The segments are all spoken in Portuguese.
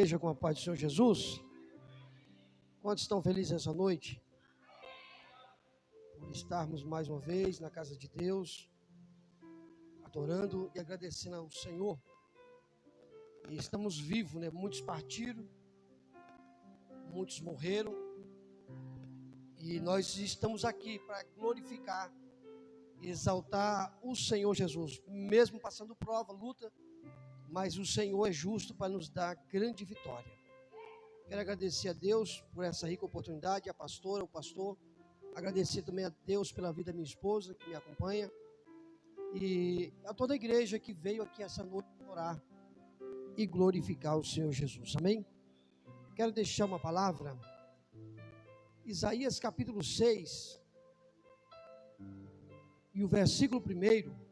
Igreja, com a paz do Senhor Jesus. Quantos estão felizes essa noite? Por estarmos mais uma vez na casa de Deus, adorando e agradecendo ao Senhor. E estamos vivos, né? Muitos partiram, muitos morreram. E nós estamos aqui para glorificar e exaltar o Senhor Jesus. Mesmo passando prova, luta, mas o Senhor é justo para nos dar grande vitória. Quero agradecer a Deus por essa rica oportunidade, a pastora, o pastor. Agradecer também a Deus pela vida da minha esposa, que me acompanha. E a toda a igreja que veio aqui essa noite orar e glorificar o Senhor Jesus. Amém? Quero deixar uma palavra. Isaías capítulo 6 e o versículo 1.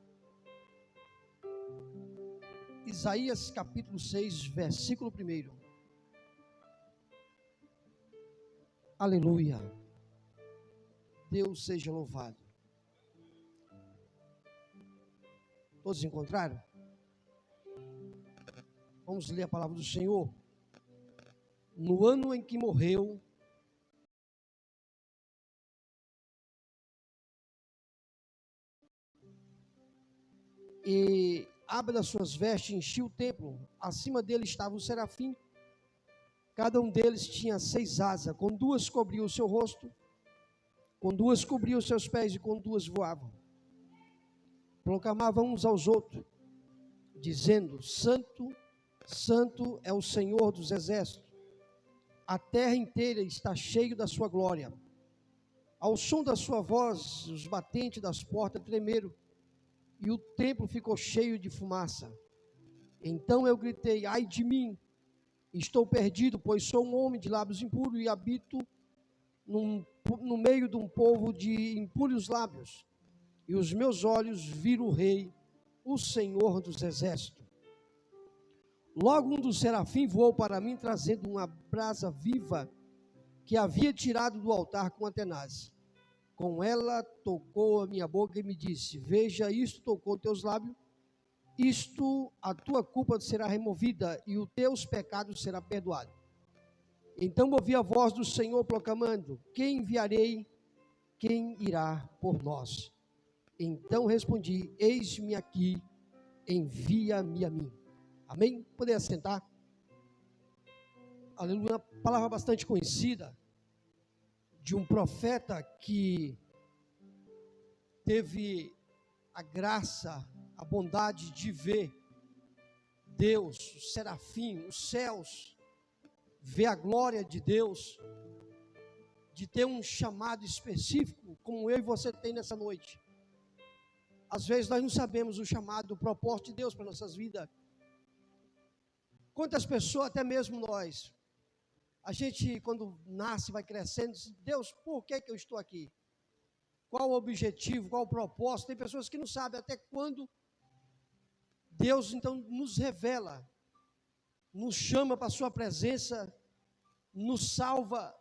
Isaías capítulo 6, versículo 1. Aleluia. Deus seja louvado. Todos encontraram? Vamos ler a palavra do Senhor. No ano em que morreu e abre as suas vestes, enchia o templo. Acima dele estava o serafim. Cada um deles tinha 6 asas. Com 2 cobriam o seu rosto, com 2 cobriam os seus pés e com 2 voavam. Proclamavam uns aos outros, dizendo: Santo, Santo é o Senhor dos exércitos. A terra inteira está cheia da sua glória. Ao som da sua voz, os batentes das portas tremeram, e o templo ficou cheio de fumaça. Então eu gritei: ai de mim, estou perdido, pois sou um homem de lábios impuros e habito no meio de um povo de impuros lábios. E os meus olhos viram o Rei, o Senhor dos exércitos. Logo um dos serafins voou para mim, trazendo uma brasa viva que havia tirado do altar com a tenaz. Com ela tocou a minha boca e me disse: veja, isto tocou teus lábios, isto a tua culpa será removida e os teus pecados serão perdoados. Então ouvi a voz do Senhor proclamando: quem enviarei? Quem irá por nós? Então respondi: eis-me aqui, envia-me a mim. Amém? Poder assentar. Aleluia. Uma palavra bastante conhecida de um profeta que teve a graça, a bondade de ver Deus, o serafim, os céus, ver a glória de Deus, de ter um chamado específico, como eu e você tem nessa noite. Às vezes nós não sabemos o chamado, o propósito de Deus para nossas vidas. Quantas pessoas, até mesmo nós, a gente quando nasce, vai crescendo, diz: Deus, por que eu estou aqui? Qual o objetivo, qual o propósito? Tem pessoas que não sabem até quando Deus então nos revela, nos chama para a sua presença, nos salva,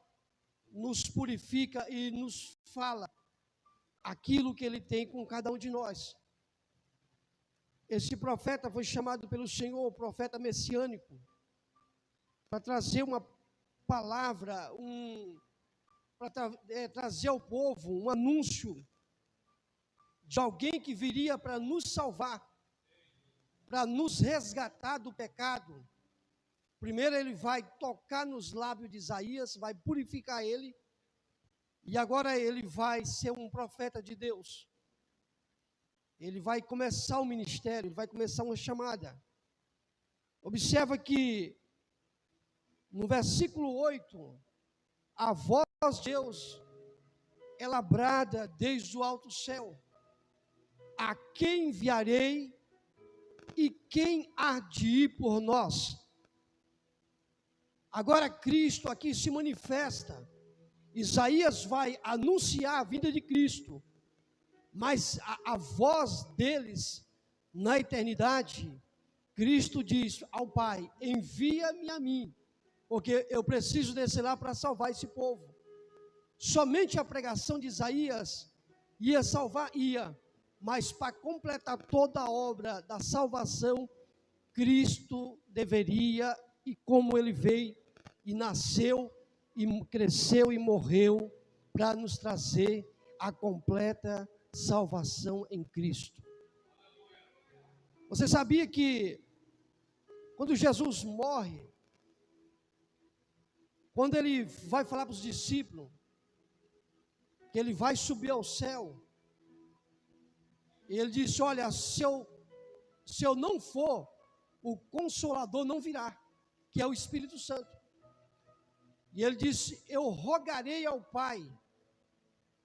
nos purifica e nos fala aquilo que Ele tem com cada um de nós. Esse profeta foi chamado pelo Senhor, profeta messiânico, para trazer uma palavra, para trazer ao povo um anúncio de alguém que viria para nos salvar, para nos resgatar do pecado. Primeiro ele vai tocar nos lábios de Isaías, vai purificar ele, e agora ele vai ser um profeta de Deus. Ele vai começar o ministério, ele vai começar uma chamada. Observa que no versículo 8, a voz de Deus é labrada desde o alto céu: a quem enviarei e quem há de ir por nós? Agora Cristo aqui se manifesta. Isaías vai anunciar a vinda de Cristo, mas a voz deles na eternidade, Cristo diz ao Pai: envia-me a mim, porque eu preciso descer lá para salvar esse povo. Somente a pregação de Isaías ia salvar, mas para completar toda a obra da salvação, Cristo deveria e como ele veio e nasceu e cresceu e morreu para nos trazer a completa salvação em Cristo. Você sabia que quando Jesus morre, quando ele vai falar para os discípulos que ele vai subir ao céu, e ele disse: olha, se eu não for, o Consolador não virá, que é o Espírito Santo. E ele disse: eu rogarei ao Pai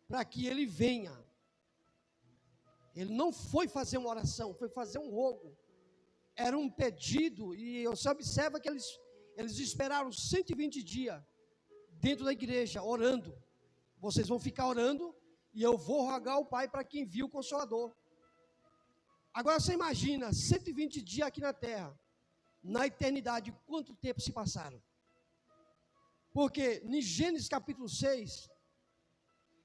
para que ele venha. Ele não foi fazer uma oração, foi fazer um rogo. Era um pedido, e você observa que eles esperaram 120 dias dentro da igreja, orando. Vocês vão ficar orando, e eu vou rogar ao Pai para que envie o Consolador. Agora você imagina, 120 dias aqui na terra, na eternidade, quanto tempo se passaram? Porque em Gênesis capítulo 6,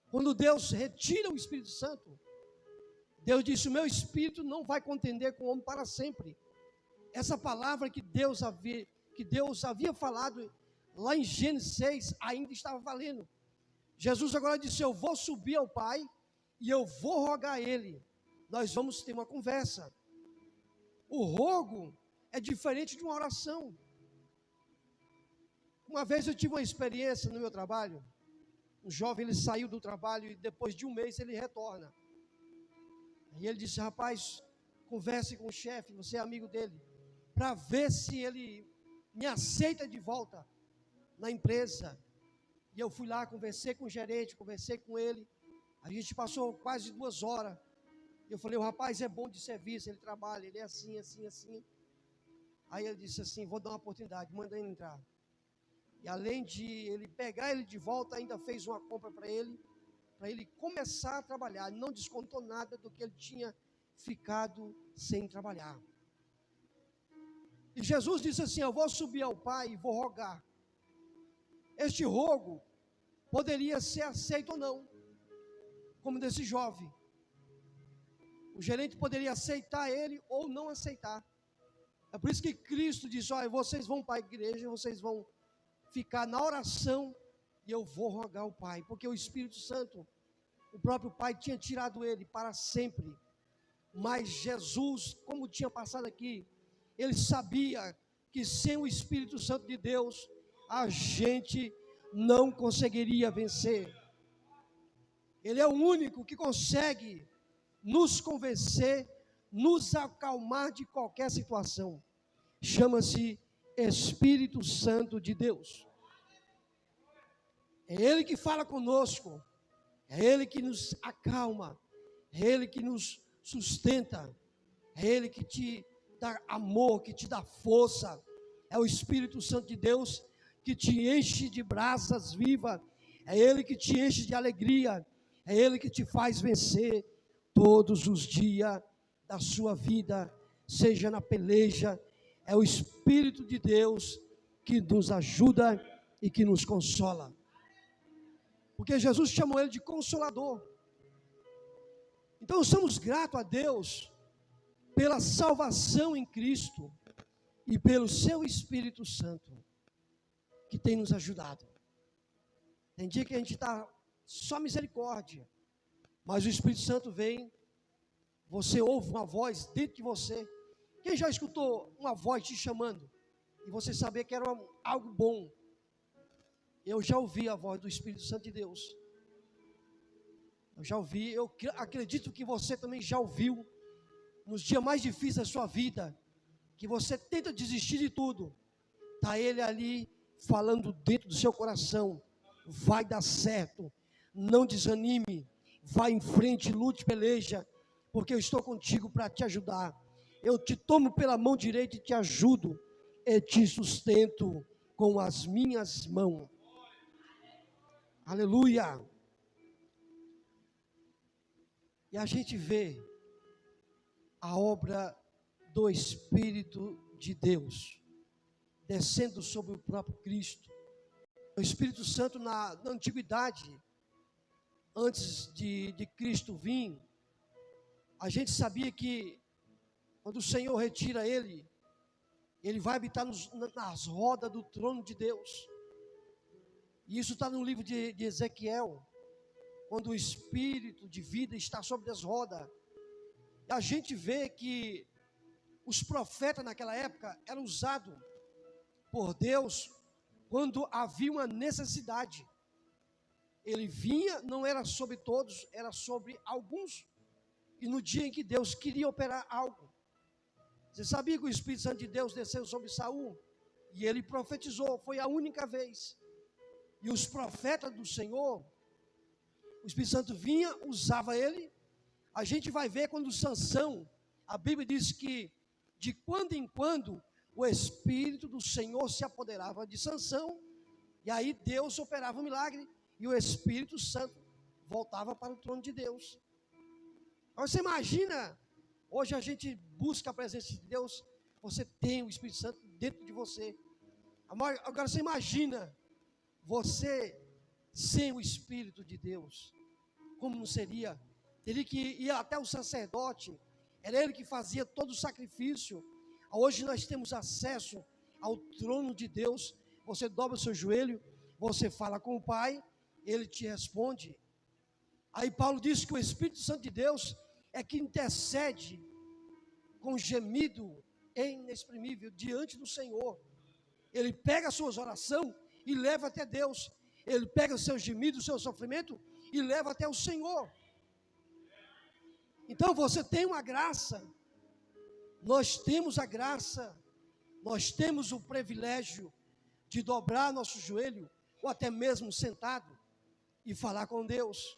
quando Deus retira o Espírito Santo, Deus disse: o meu Espírito não vai contender com o homem para sempre. Essa palavra que Deus havia falado lá em Gênesis 6, ainda estava valendo. Jesus agora disse: eu vou subir ao Pai, e eu vou rogar a Ele. Nós vamos ter uma conversa. O rogo é diferente de uma oração. Uma vez eu tive uma experiência no meu trabalho. Um jovem, ele saiu do trabalho e depois de um mês ele retorna. E ele disse: rapaz, converse com o chefe, você é amigo dele, para ver se ele me aceita de volta na empresa. E eu fui lá, conversei com o gerente, conversei com ele. A gente passou quase 2 horas. Eu falei: o rapaz é bom de serviço, ele trabalha, ele é assim, assim, assim. Aí ele disse assim: vou dar uma oportunidade, manda ele entrar. E além de ele pegar ele de volta, ainda fez uma compra para ele começar a trabalhar. Não descontou nada do que ele tinha ficado sem trabalhar. E Jesus disse assim: eu vou subir ao Pai e vou rogar. Este rogo poderia ser aceito ou não, como desse jovem. O gerente poderia aceitar ele ou não aceitar. É por isso que Cristo disse: olha, vocês vão para a igreja, vocês vão ficar na oração, e eu vou rogar ao Pai, porque o Espírito Santo, o próprio Pai tinha tirado ele para sempre. Mas Jesus, como tinha passado aqui, ele sabia que sem o Espírito Santo de Deus, a gente não conseguiria vencer. Ele é o único que consegue nos convencer, nos acalmar de qualquer situação. Chama-se Espírito Santo de Deus. É Ele que fala conosco, é Ele que nos acalma, é Ele que nos sustenta, é Ele que te dá amor, que te dá força. É o Espírito Santo de Deus que te enche de brasas vivas, é Ele que te enche de alegria, é Ele que te faz vencer todos os dias da sua vida, seja na peleja. É o Espírito de Deus que nos ajuda e que nos consola. Porque Jesus chamou ele de Consolador. Então somos gratos a Deus pela salvação em Cristo e pelo seu Espírito Santo, que tem nos ajudado. Tem dia que a gente está só misericórdia, mas o Espírito Santo vem, você ouve uma voz dentro de você. Quem já escutou uma voz te chamando e você sabia que era algo bom? Eu já ouvi a voz do Espírito Santo de Deus. Eu já ouvi, eu acredito que você também já ouviu, nos dias mais difíceis da sua vida, que você tenta desistir de tudo, está Ele ali falando dentro do seu coração: vai dar certo, não desanime, vai em frente, lute, peleja, porque eu estou contigo para te ajudar. Eu te tomo pela mão direita e te ajudo, e te sustento com as minhas mãos. Aleluia! E a gente vê a obra do Espírito de Deus descendo sobre o próprio Cristo. O Espírito Santo na antiguidade, antes de Cristo vir, a gente sabia que quando o Senhor retira ele, Ele vai habitar nas rodas do trono de Deus. E isso está no livro de Ezequiel, quando o espírito de vida está sobre as rodas. E a gente vê que os profetas naquela época eram usados por Deus quando havia uma necessidade. Ele vinha, não era sobre todos, era sobre alguns. E no dia em que Deus queria operar algo, você sabia que o Espírito Santo de Deus desceu sobre Saul? E ele profetizou, foi a única vez. E os profetas do Senhor, o Espírito Santo vinha, usava ele. A gente vai ver quando Sansão, a Bíblia diz que de quando em quando o Espírito do Senhor se apoderava de Sansão, e aí Deus operava um milagre, e o Espírito Santo voltava para o trono de Deus. Agora você imagina, hoje a gente busca a presença de Deus, você tem o Espírito Santo dentro de você. Agora você imagina, você sem o Espírito de Deus, como não seria? Teria que ir até o sacerdote, era ele que fazia todo o sacrifício. Hoje nós temos acesso ao trono de Deus, você dobra o seu joelho, você fala com o Pai, ele te responde. Aí Paulo diz que o Espírito Santo de Deus é que intercede com gemido inexprimível diante do Senhor. Ele pega as suas orações e leva até Deus. Ele pega o seu gemido, o seu sofrimento e leva até o Senhor. Então você tem uma graça. Nós temos a graça. Nós temos o privilégio de dobrar nosso joelho, ou até mesmo sentado, e falar com Deus.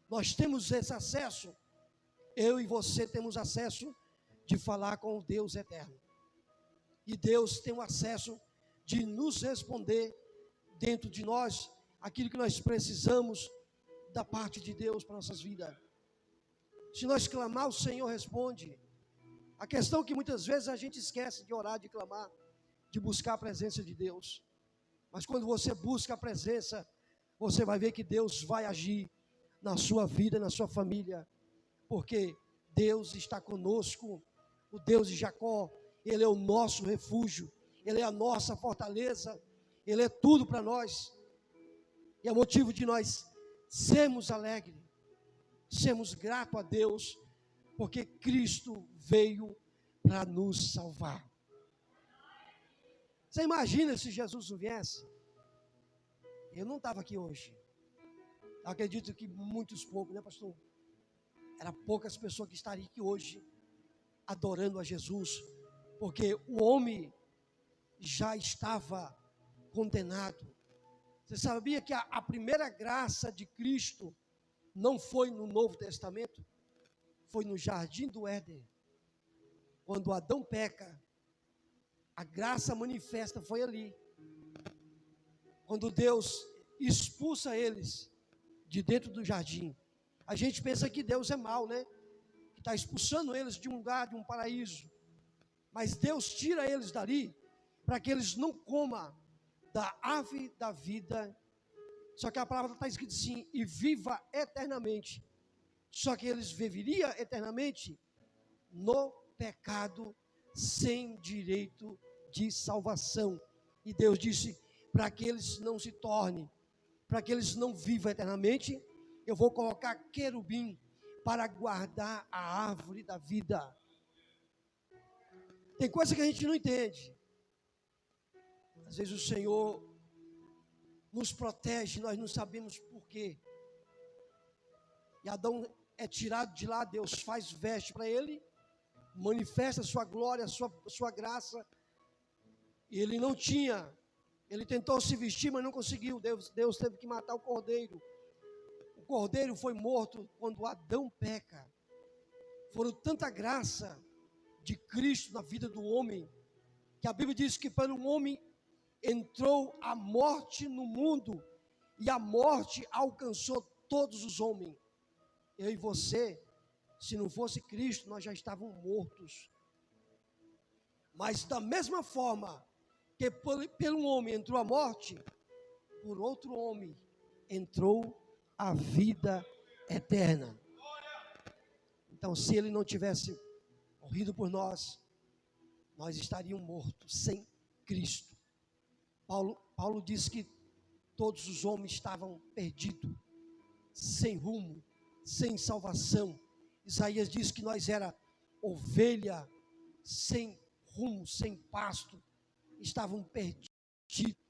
Nós temos esse acesso. Eu e você temos acesso de falar com o Deus eterno. E Deus tem o acesso de nos responder dentro de nós aquilo que nós precisamos da parte de Deus para nossas vidas. Se nós clamar, o Senhor responde. A questão é que muitas vezes a gente esquece de orar, de clamar, de buscar a presença de Deus. Mas quando você busca a presença, você vai ver que Deus vai agir na sua vida, na sua família. Porque Deus está conosco, o Deus de Jacó, Ele é o nosso refúgio, Ele é a nossa fortaleza, Ele é tudo para nós. E é motivo de nós sermos alegres, sermos gratos a Deus, porque Cristo veio para nos salvar. Você imagina se Jesus não viesse? Eu não estava aqui hoje. Eu acredito que muitos poucos, né, pastor? Era poucas pessoas que estariam aqui hoje adorando a Jesus, porque o homem já estava condenado. Você sabia que a primeira graça de Cristo não foi no Novo Testamento? Foi no Jardim do Éden. Quando Adão peca, a graça manifesta foi ali. Quando Deus expulsa eles de dentro do jardim. A gente pensa que Deus é mau, né? Que está expulsando eles de um lugar, de um paraíso. Mas Deus tira eles dali para que eles não comam da árvore da vida. Só que a palavra está escrita assim, e viva eternamente. Só que eles viveriam eternamente no pecado, sem direito de salvação. E Deus disse, para que eles não se tornem, para que eles não vivam eternamente, eu vou colocar querubim para guardar a árvore da vida. Tem coisa que a gente não entende. Às vezes o Senhor nos protege, nós não sabemos por quê. E Adão é tirado de lá, Deus faz veste para ele, manifesta a sua glória, a sua graça. E ele não tinha, ele tentou se vestir, mas não conseguiu. Deus teve que matar o cordeiro. O cordeiro foi morto quando Adão peca. Foram tanta graça de Cristo na vida do homem, que a Bíblia diz que para um homem entrou a morte no mundo, e a morte alcançou todos os homens. Eu e você, se não fosse Cristo, nós já estávamos mortos. Mas da mesma forma que pelo homem entrou a morte, por outro homem entrou a vida eterna. Então, se ele não tivesse morrido por nós, nós estaríamos mortos sem Cristo. Paulo diz que todos os homens estavam perdidos, sem rumo, sem salvação. Isaías diz que nós era ovelha sem rumo, sem pasto, estavam perdidos,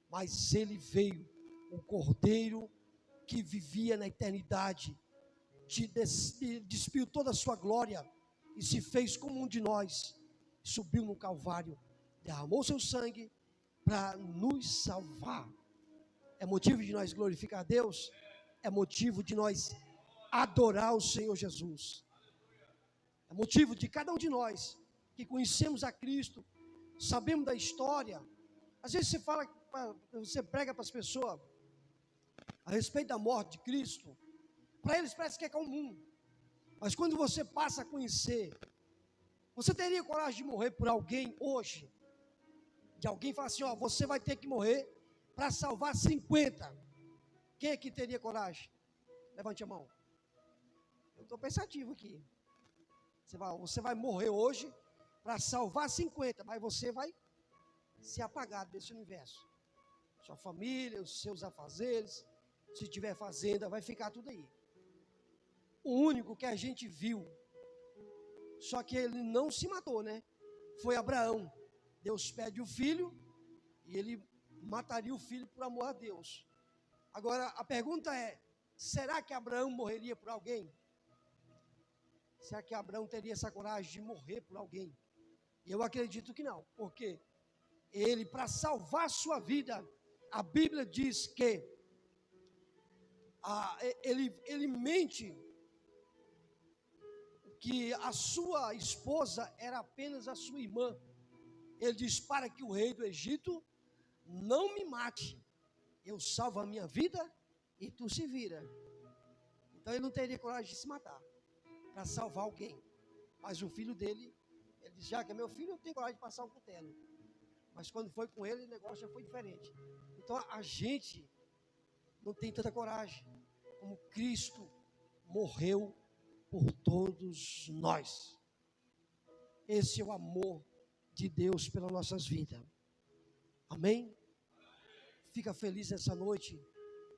mas ele veio, o Cordeiro que vivia na eternidade, despiu toda a sua glória e se fez como um de nós, subiu no Calvário, derramou seu sangue para nos salvar. É motivo de nós glorificar a Deus, é motivo de nós adorar o Senhor Jesus, é motivo de cada um de nós que conhecemos a Cristo, sabemos da história. Às vezes você prega para as pessoas a respeito da morte de Cristo, para eles parece que é comum, mas quando você passa a conhecer, você teria coragem de morrer por alguém hoje? De alguém falar assim, você vai ter que morrer para salvar 50. Quem é que teria coragem? Levante a mão. Eu estou pensativo aqui. Você vai morrer hoje para salvar 50, mas você vai se apagar desse universo. Sua família, os seus afazeres, se tiver fazenda, vai ficar tudo aí. O único que a gente viu, só que ele não se matou, né? Foi Abraão. Deus pede o filho e ele mataria o filho por amor a Deus. Agora, a pergunta é, será que Abraão morreria por alguém? Será que Abraão teria essa coragem de morrer por alguém? Eu acredito que não, porque ele, para salvar sua vida, a Bíblia diz que ele mente que a sua esposa era apenas a sua irmã. Ele diz, para que o rei do Egito não me mate, eu salvo a minha vida e tu se vira. Então ele não teria coragem de se matar para salvar alguém. Mas o filho dele, ele disse, já que é meu filho, eu tenho coragem de passar um cutelo. Mas quando foi com ele, o negócio já foi diferente. Então a gente não tem tanta coragem, como Cristo morreu por todos nós. Esse é o amor de Deus pelas nossas vidas. Amém? Fica feliz essa noite,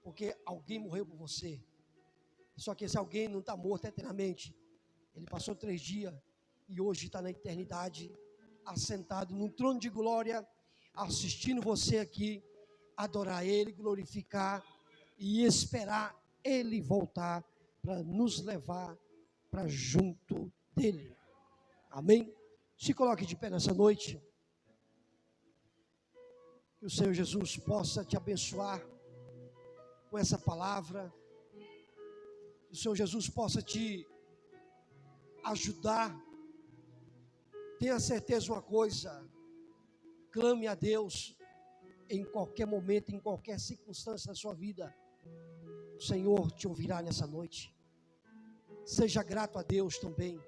porque alguém morreu por você. Só que esse alguém não está morto eternamente. Ele passou 3 dias e hoje está na eternidade, assentado num trono de glória, assistindo você aqui, adorar Ele, glorificar e esperar Ele voltar para nos levar para junto dEle. Amém? Se coloque de pé nessa noite. Que o Senhor Jesus possa te abençoar com essa palavra. Que o Senhor Jesus possa te ajudar. Tenha certeza de uma coisa: clame a Deus em qualquer momento, em qualquer circunstância da sua vida. O Senhor te ouvirá nessa noite. Seja grato a Deus também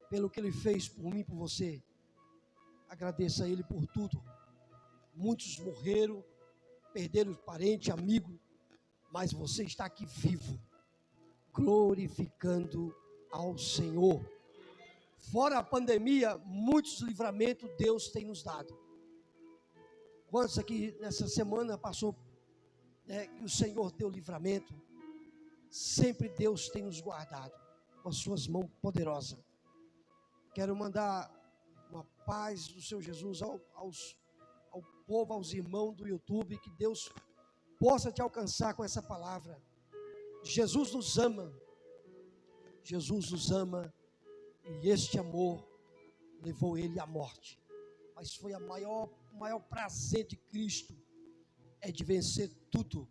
pelo que Ele fez por mim e por você. Agradeça a Ele por tudo. Muitos morreram, perderam parente, amigo, mas você está aqui vivo, glorificando ao Senhor. Fora a pandemia, muitos livramentos Deus tem nos dado. Quantos aqui nessa semana passou, que o Senhor deu livramento? Sempre Deus tem nos guardado com as suas mãos poderosas. Quero mandar uma paz do Senhor Jesus ao povo, aos irmãos do YouTube, que Deus possa te alcançar com essa palavra. Jesus nos ama, Jesus nos ama, e este amor levou Ele à morte. Mas foi o maior prazer de Cristo, é de vencer tudo,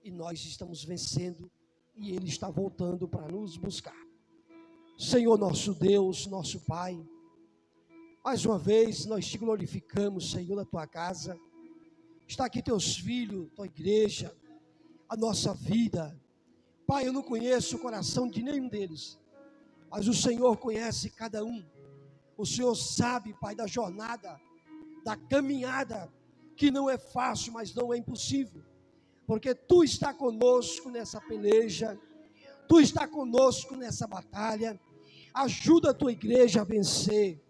e nós estamos vencendo, e Ele está voltando para nos buscar. Senhor nosso Deus, nosso Pai, mais uma vez nós te glorificamos, Senhor, na tua casa. Está aqui teus filhos, tua igreja, a nossa vida. Pai, eu não conheço o coração de nenhum deles, mas o Senhor conhece cada um. O Senhor sabe, Pai, da jornada, da caminhada, que não é fácil, mas não é impossível, porque Tu está conosco nessa peleja, Tu está conosco nessa batalha. Ajuda a Tua igreja a vencer,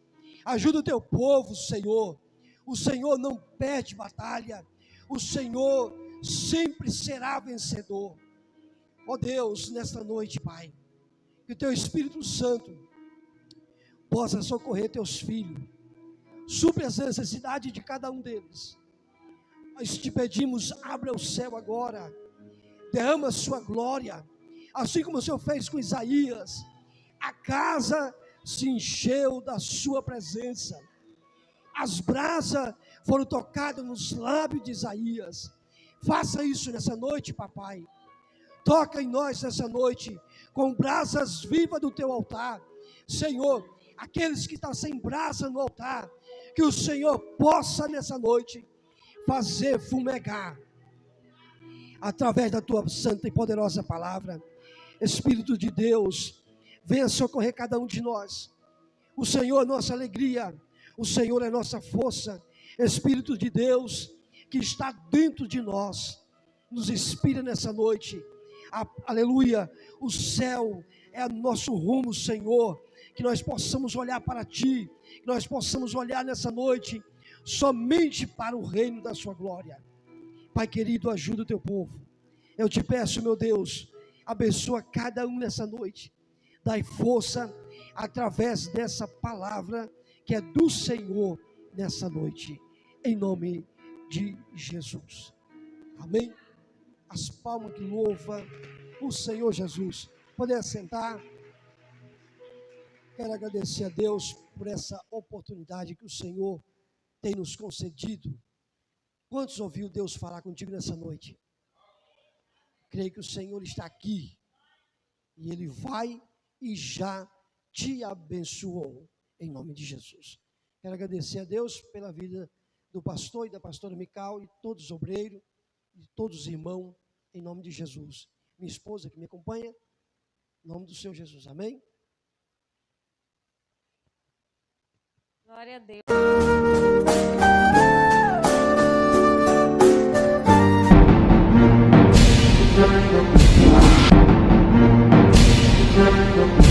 Ajuda o teu povo, Senhor. O Senhor não perde batalha. O Senhor sempre será vencedor. Ó Deus, nesta noite, Pai, que o teu Espírito Santo possa socorrer teus filhos. Supre as necessidades de cada um deles. Nós te pedimos, abra o céu agora. Derrama a sua glória. Assim como o Senhor fez com Isaías. A casa se encheu da sua presença. As brasas foram tocadas nos lábios de Isaías. Faça isso nessa noite, papai. Toca em nós nessa noite, com brasas vivas do teu altar. Senhor, aqueles que estão sem brasa no altar, que o Senhor possa nessa noite fazer fumegar, através da tua santa e poderosa palavra. Espírito de Deus, venha socorrer cada um de nós. O Senhor é nossa alegria, o Senhor é nossa força. Espírito de Deus, que está dentro de nós, nos inspira nessa noite. Aleluia, o céu é nosso rumo, Senhor, que nós possamos olhar para Ti, que nós possamos olhar nessa noite, somente para o reino da sua glória. Pai querido, ajuda o teu povo. Eu te peço, meu Deus, abençoa cada um nessa noite. Dai força através dessa palavra que é do Senhor nessa noite. Em nome de Jesus. Amém? As palmas que louvam o Senhor Jesus. Poder sentar. Quero agradecer a Deus por essa oportunidade que o Senhor tem nos concedido. Quantos ouviu Deus falar contigo nessa noite? Creio que o Senhor está aqui e Ele vai e já te abençoou em nome de Jesus. Quero agradecer a Deus pela vida do pastor e da pastora Mical e todos os obreiros e todos os irmãos em nome de Jesus. Minha esposa que me acompanha, em nome do Senhor Jesus. Amém? Glória a Deus. Thank you.